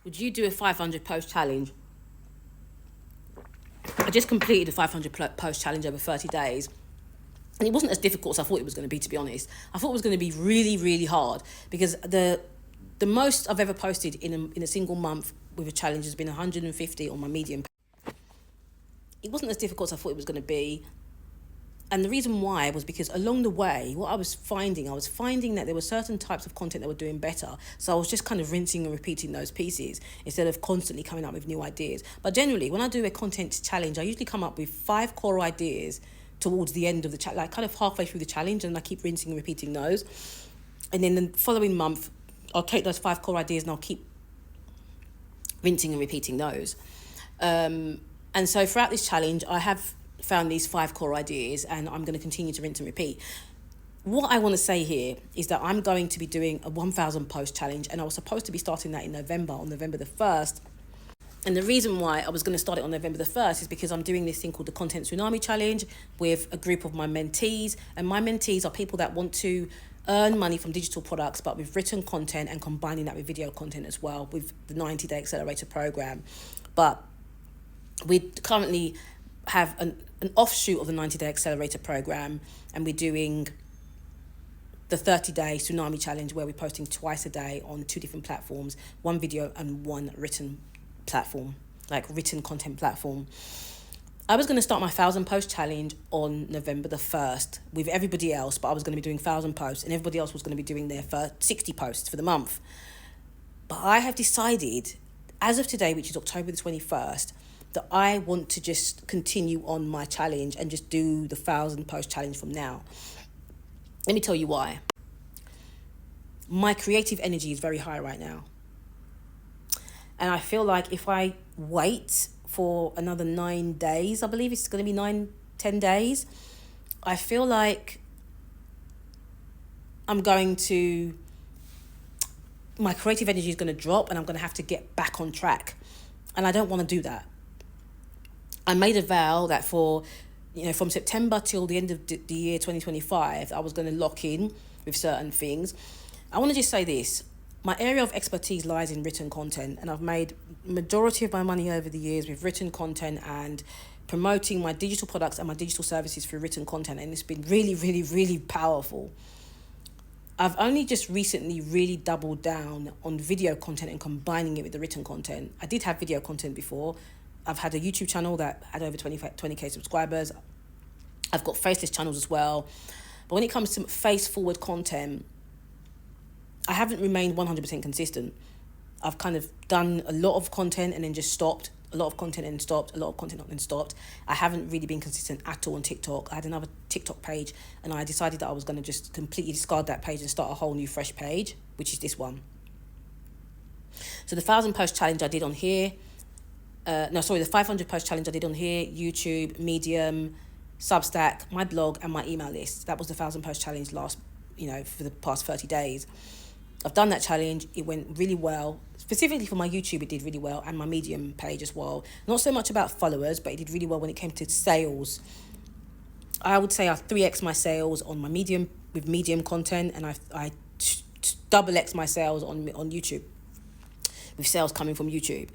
Would you do a 500 post challenge? I just completed a 500 post challenge over 30 days. And it wasn't as difficult as I thought it was going to be, to be honest. I thought it was going to be really, really hard because the most I've ever posted in a single month with a challenge has been 150 on my Medium. It wasn't as difficult as I thought it was going to be. And the reason why was because along the way, what I was finding that there were certain types of content that were doing better. So I was just kind of rinsing and repeating those pieces instead of constantly coming up with new ideas. But generally, when I do a content challenge, I usually come up with 5 core ideas towards the end of the challenge, like kind of halfway through the challenge, and I keep rinsing and repeating those. And then the following month, I'll take those 5 core ideas and I'll keep rinsing and repeating those. And so throughout this challenge, I have found these 5 core ideas and I'm going to continue to rinse and repeat. What I want to say here is that I'm going to be doing a 1,000 post challenge, and I was supposed to be starting that in November, on November the 1st. And the reason why I was going to start it on November the 1st is because I'm doing this thing called the Content Tsunami Challenge with a group of my mentees. And my mentees are people that want to earn money from digital products, but with written content and combining that with video content as well with the 90-day accelerator program. But we currently have an offshoot of the 90-day accelerator program, and we're doing the 30-day Tsunami Challenge where we're posting twice a day on 2 different platforms, 1 video and 1 written platform, like written content platform. I was going to start my 1,000 post challenge on November the 1st with everybody else, but I was going to be doing 1,000 posts and everybody else was going to be doing their 60 posts for the month. But I have decided, as of today, which is October the 21st, that I want to just continue on my challenge and just do the 1,000 post challenge from now. Let me tell you why. My creative energy is very high right now. And I feel like if I wait for another 9 days, I believe it's going to be 10 days, I feel like my creative energy is going to drop and I'm going to have to get back on track. And I don't want to do that. I made a vow that from September till the end of the year 2025, I was going to lock in with certain things. I want to just say this. My area of expertise lies in written content, and I've made majority of my money over the years with written content and promoting my digital products and my digital services through written content, and it's been really, really, really powerful. I've only just recently really doubled down on video content and combining it with the written content. I did have video content before. I've had a YouTube channel that had over 20k subscribers. I've got faceless channels as well. But when it comes to face-forward content, I haven't remained 100% consistent. I've kind of done a lot of content and then just stopped, a lot of content and stopped, a lot of content and stopped. I haven't really been consistent at all on TikTok. I had another TikTok page and I decided that I was going to just completely discard that page and start a whole new fresh page, which is this one. So the 1,000 post challenge I did on here, the 500 post challenge I did on here, YouTube, Medium, Substack, my blog and my email list. That was the 1,000 post challenge for the past 30 days. I've done that challenge. It went really well. Specifically for my YouTube, it did really well, and my Medium page as well. Not so much about followers, but it did really well when it came to sales. I would say I 3x my sales on my Medium with Medium content, and I double x my sales on YouTube with sales coming from YouTube.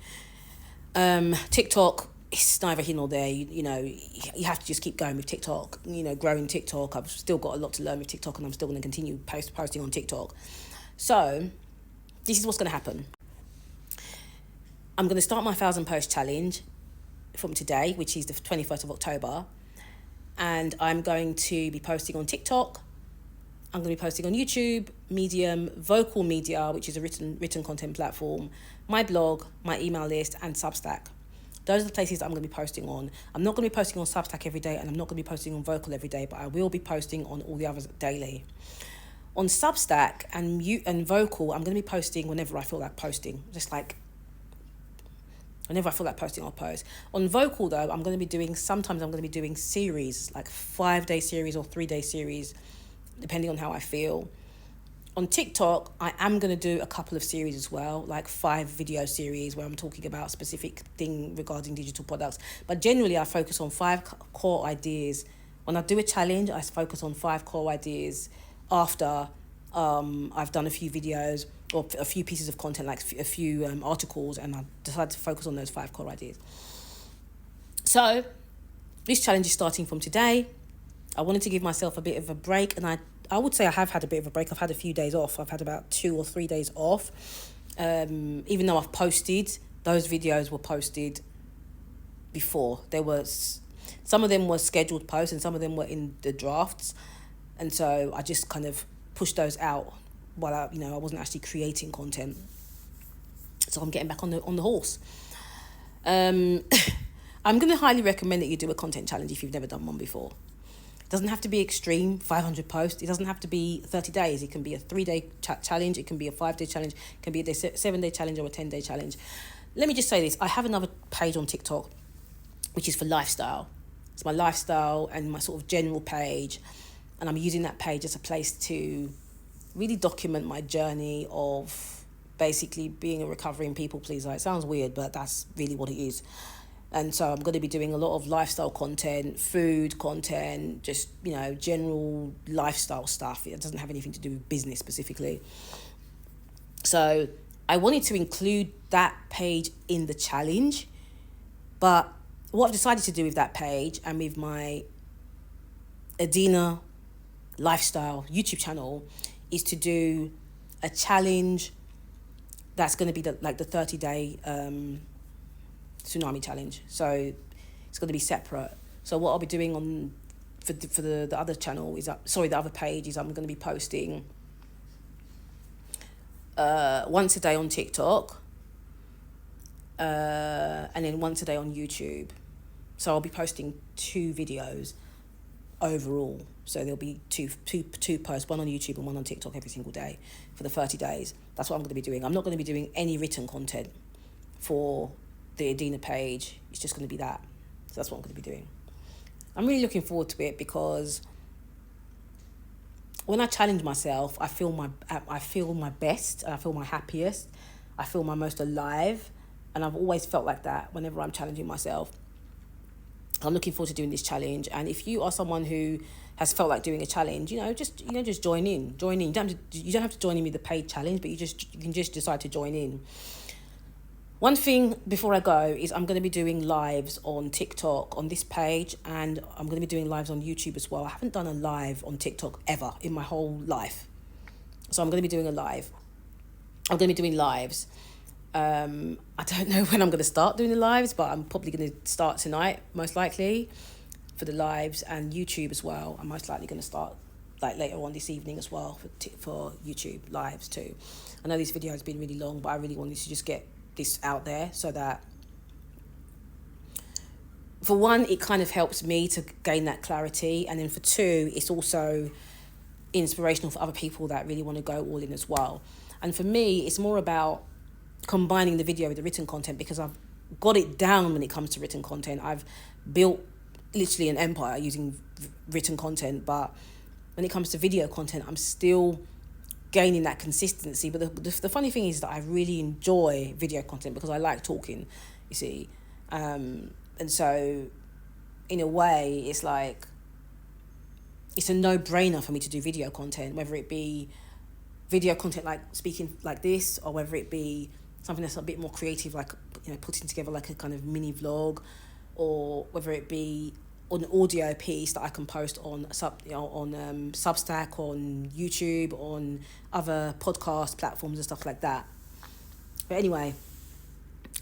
TikTok, it's neither here nor there. You have to just keep going with TikTok. Growing TikTok. I've still got a lot to learn with TikTok, and I'm still going to continue posting on TikTok. So, this is what's going to happen. I'm going to start my 1,000 post challenge from today, which is the 21st of October. And I'm going to be posting on TikTok. I'm going to be posting on YouTube, Medium, Vocal Media, which is a written content platform, my blog, my email list, and Substack. Those are the places that I'm going to be posting on. I'm not going to be posting on Substack every day, and I'm not going to be posting on Vocal every day, but I will be posting on all the others daily. On Substack and Vocal, I'm going to be posting whenever I feel like posting. Just like, whenever I feel like posting, I'll post. On Vocal, though, sometimes I'm going to be doing series, like 5-day series or 3-day series, depending on how I feel. On TikTok, I am going to do a couple of series as well, like 5 video series where I'm talking about a specific thing regarding digital products. But generally, I focus on 5 core ideas. When I do a challenge, I focus on 5 core ideas after I've done a few videos, or a few pieces of content, like a few articles, and I decided to focus on those 5 core ideas. So this challenge is starting from today. I wanted to give myself a bit of a break, and I would say I have had a bit of a break. I've had a few days off. I've had about 2 or 3 days off. Even though I've posted, those videos were posted before. Some of them were scheduled posts and some of them were in the drafts. And so I just kind of pushed those out while I wasn't actually creating content. So I'm getting back on the horse. I'm going to highly recommend that you do a content challenge if you've never done one before. It doesn't have to be extreme, 500 posts. It doesn't have to be 30 days. It can be a 3-day challenge. It can be a 5-day challenge. It can be a 7-day challenge or a 10-day challenge. Let me just say this. I have another page on TikTok, which is for lifestyle. It's my lifestyle and my sort of general page. And I'm using that page as a place to really document my journey of basically being a recovering people pleaser. It sounds weird, but that's really what it is. And so I'm going to be doing a lot of lifestyle content, food content, just, general lifestyle stuff. It doesn't have anything to do with business specifically. So I wanted to include that page in the challenge. But what I've decided to do with that page and with my Adina lifestyle YouTube channel is to do a challenge that's going to be the 30-day Tsunami challenge. So it's going to be separate. So what I'll be doing for the other channel the other page is I'm going to be posting once a day on TikTok, and then once a day on YouTube. So I'll be posting 2 videos overall. So there'll be two posts, one on YouTube and one on TikTok every single day for the 30 days. That's what I'm going to be doing. I'm not going to be doing any written content for the Adina page. It's just going to be that. So that's what I'm going to be doing. I'm really looking forward to it because when I challenge myself, I feel my best, I feel my happiest, I feel my most alive, and I've always felt like that whenever I'm challenging myself. I'm looking forward to doing this challenge, and if you are someone who has felt like doing a challenge, just join in. You don't have to join in with the paid challenge, but you can just decide to join in. One thing before I go is I'm going to be doing lives on TikTok on this page, and I'm going to be doing lives on YouTube as well. I haven't done a live on TikTok ever in my whole life. So I'm going to be doing a live. I'm going to be doing lives. I don't know when I'm going to start doing the lives, but I'm probably going to start tonight, most likely, for the lives, and YouTube as well. I'm most likely going to start later on this evening as well for YouTube lives too. I know this video has been really long, but I really wanted to just get this out there so that, for one, it kind of helps me to gain that clarity, and then for 2, it's also inspirational for other people that really want to go all in as well. And for me, it's more about combining the video with the written content, because I've got it down when it comes to written content. I've built literally an empire using written content, but when it comes to video content, I'm still gaining that consistency. But the funny thing is that I really enjoy video content because I like talking, you see. And so in a way, it's like, it's a no-brainer for me to do video content, whether it be video content like speaking like this, or whether it be something that's a bit more creative, like putting together like a kind of mini vlog, or whether it be an audio piece that I can post on Substack, on YouTube, on other podcast platforms and stuff like that. But anyway,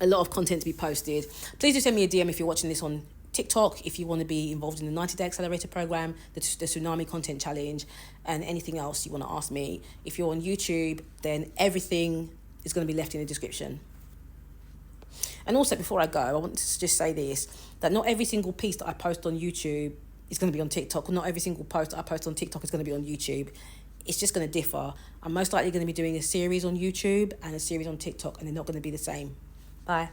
a lot of content to be posted. Please do send me a DM if you're watching this on TikTok, if you want to be involved in the 90-day accelerator program, the Tsunami content challenge, and anything else you want to ask me. If you're on YouTube, then everything is going to be left in the description. And also, before I go, I want to just say this, that not every single piece that I post on YouTube is going to be on TikTok, or not every single post that I post on TikTok is going to be on YouTube. It's just going to differ. I'm most likely going to be doing a series on YouTube and a series on TikTok, and they're not going to be the same. Bye.